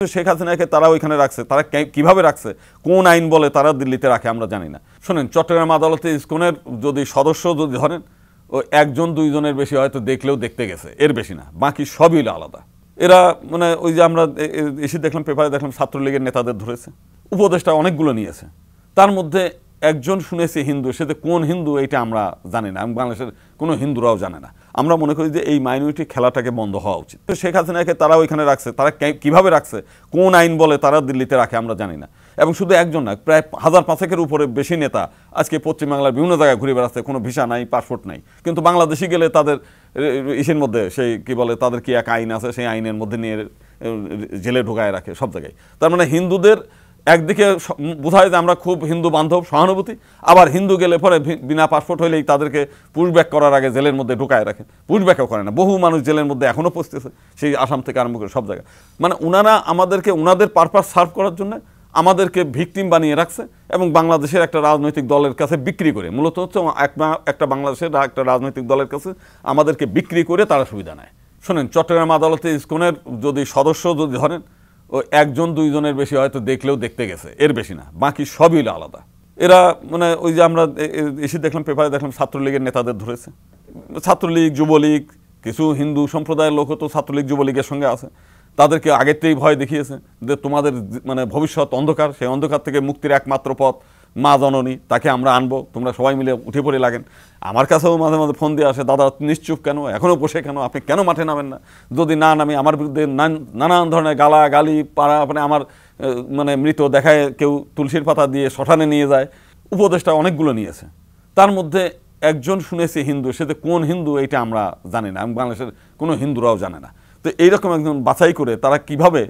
শেখ হাসিনাকে তারা ওইখানে রাখছে, তারা কিভাবে রাখছে, কোন আইন বলে তারা দিল্লিতে রাখে আমরা জানি না। শোনেন, চট্টগ্রাম আদালতে ইসকনের যদি সদস্য যদি ধরেন ও একজন দুইজনের বেশি হয়তো দেখলেও দেখতে গেছে, এর বেশি না, বাকি সবই আলাদা। এরা মানে ওই যে আমরা এসে দেখলাম, পেপারে দেখলাম ছাত্রলীগের নেতাদের ধরেছে, উপদেষ্টা অনেকগুলো নিয়েছে, তার মধ্যে একজন শুনেছি হিন্দু, সে কোন হিন্দু এইটা আমরা জানি না, বাংলাদেশের কোনো হিন্দুরাও জানে না। আমরা মনে করি যে এই মাইনরিটি খেলাটাকে বন্ধ হওয়া উচিত। শেখ হাসিনাকে তারা ওইখানে রাখছে, তারা কিভাবে রাখছে, কোন আইন বলে তারা দিল্লিতে রাখে আমরা জানি না। এবং শুধু একজন না, প্রায় 1000-500-এর উপরে বেশি নেতা আজকে পশ্চিমবাংলার বিভিন্ন জায়গায় ঘুরে বেড়াচ্ছে, কোনো ভিসা নাই, পাসপোর্ট নাই, কিন্তু বাংলাদেশে গেলে তাদের ইসের মধ্যে সেই কি বলে, তাদের কি এক আইন আছে, সেই আইনের মধ্যে নিয়ে জেলে ঢোকায় রাখে সব জায়গায়। তার মানে হিন্দুদের একদিকে বোঝায় যে আমরা খুব হিন্দু বান্ধব, সহানুভূতি, আবার হিন্দু গেলে পরে বিনা পাসপোর্ট হইলেই তাদেরকে পুশব্যাক করার আগে জেলের মধ্যে ঢুকায় রাখে, পুশব্যাকও করে না। বহু মানুষ জেলের মধ্যে এখনও পৌঁছতেছে, সেই আসাম থেকে আরম্ভ করে সব জায়গায়। মানে ওনারা আমাদেরকে ওনাদের পারপাস সার্ভ করার জন্য আমাদেরকে ভিকটিম বানিয়ে রাখছে এবং বাংলাদেশের একটা রাজনৈতিক দলের কাছে বিক্রি করে, মূলত হচ্ছে একটা বাংলাদেশের একটা রাজনৈতিক দলের কাছে আমাদেরকে বিক্রি করে তারা সুবিধা নেয়। শোনেন, চট্টগ্রাম আদালতে ইসকনের যদি সদস্য যদি ধরেন ও একজন দুইজনের বেশি হয়তো দেখলেও দেখতে গেছে, এর বেশি না, বাকি সবই আলাদা। এরা মানে ওই যে আমরা এসে দেখলাম, পেপারে দেখলাম ছাত্রলীগের নেতাদের ধরেছে, ছাত্রলীগ, যুবলীগ, কিছু হিন্দু সম্প্রদায়ের লোকও তো ছাত্রলীগ যুবলীগের সঙ্গে আছে, তাদেরকে আগের থেকেই ভয় দেখিয়েছে যে তোমাদের মানে ভবিষ্যৎ অন্ধকার, সেই অন্ধকার থেকে মুক্তির একমাত্র পথ মা জননী, তাকে আমরা আনবো, তোমরা সবাই মিলে উঠে পড়ে লাগেন। আমার কাছেও মাঝে মাঝে ফোন দিয়ে আসে, দাদা নিশ্চুপ কেন, এখনও বসে কেন, আপনি কেন মাঠে নামেন না? যদি না নামি আমার বিরুদ্ধে নানান ধরনের গালাগালি পাড়া, মানে আমার মানে মৃত দেখায় কেউ তুলসীর পাতা দিয়ে শ্মশানে নিয়ে যায়। উপদেষ্টা অনেকগুলো নিয়েছে, তার মধ্যে একজন শুনেছি হিন্দু, সে কোন হিন্দু এইটা আমরা জানি না, বাংলাদেশের কোনো হিন্দুরাও জানে না। তো এইরকম একজন বাছাই করে তারা কিভাবে,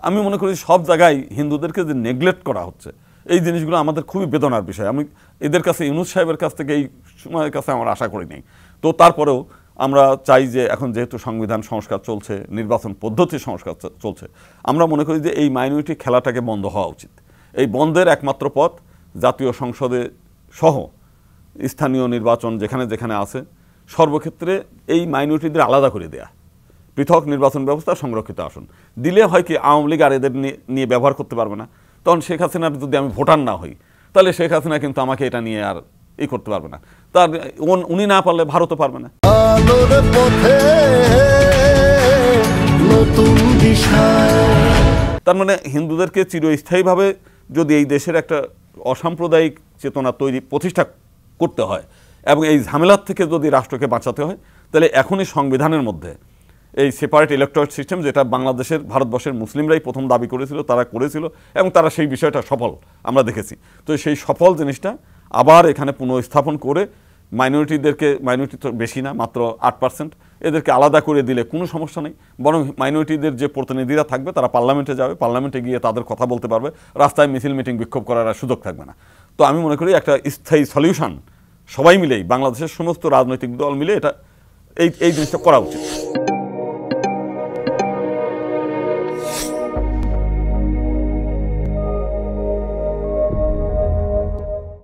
আমি মনে করি সব জায়গায় হিন্দুদেরকে যে নেগলেক্ট করা হচ্ছে, এই জিনিসগুলো আমাদের খুবই বেদনার বিষয়। আমি এদের কাছে, ইউনূস সাহেবের কাছ থেকে এই সময়ের কাছে আমার আশা করি নাই। তো তারপরেও আমরা চাই যে এখন যেহেতু সংবিধান সংস্কার চলছে, নির্বাচন পদ্ধতি সংস্কার চলছে, আমরা মনে করি যে এই মাইনরিটি খেলাটাকে বন্ধ হওয়া উচিত। এই বন্ধের একমাত্র পথ জাতীয় সংসদে সহ স্থানীয় নির্বাচন যেখানে যেখানে আছে সর্বক্ষেত্রে এই মাইনরিটিদের আলাদা করে দেয়া, পৃথক নির্বাচন ব্যবস্থা, সংরক্ষিত আসন দিলে হয় কি, আওয়ামী লীগ আর এদের নিয়ে ব্যবহার করতে পারবে না। তখন শেখ হাসিনার যদি আমি ভোটার না হই, তাহলে শেখ হাসিনা কিন্তু আমাকে এটা নিয়ে আর করতে পারবে না, তার উনি না পারলে ভারতও পারবে না। তার মানে হিন্দুদেরকে চিরস্থায়ীভাবে যদি এই দেশের একটা অসাম্প্রদায়িক চেতনা প্রতিষ্ঠা করতে হয় এবং এই ঝামেলার থেকে যদি রাষ্ট্রকে বাঁচাতে হয়, তাহলে এখনই সংবিধানের মধ্যে এই সেপারেট ইলেকটোরেট সিস্টেম, যেটা বাংলাদেশের ভারতবর্ষের মুসলিমরাই প্রথম দাবি করেছিল, তারা করেছিল এবং তারা সেই বিষয়টা সফল আমরা দেখেছি। তো সেই সফল জিনিসটা আবার এখানে পুনঃস্থাপন করে মাইনরিটিদেরকে, মাইনরিটি তো বেশি না, মাত্র 8%, এদেরকে আলাদা করে দিলে কোনো সমস্যা নেই। বরং মাইনরিটিদের যে প্রতিনিধিরা থাকবে তারা পার্লামেন্টে যাবে, পার্লামেন্টে গিয়ে তাদের কথা বলতে পারবে, রাস্তায় মিছিল মিটিং বিক্ষোভ করার আর সুযোগ থাকবে না। তো আমি মনে করি একটা স্থায়ী সলিউশন সবাই মিলেই, বাংলাদেশের সমস্ত রাজনৈতিক দল মিলে এটা এই জিনিসটা করা উচিত।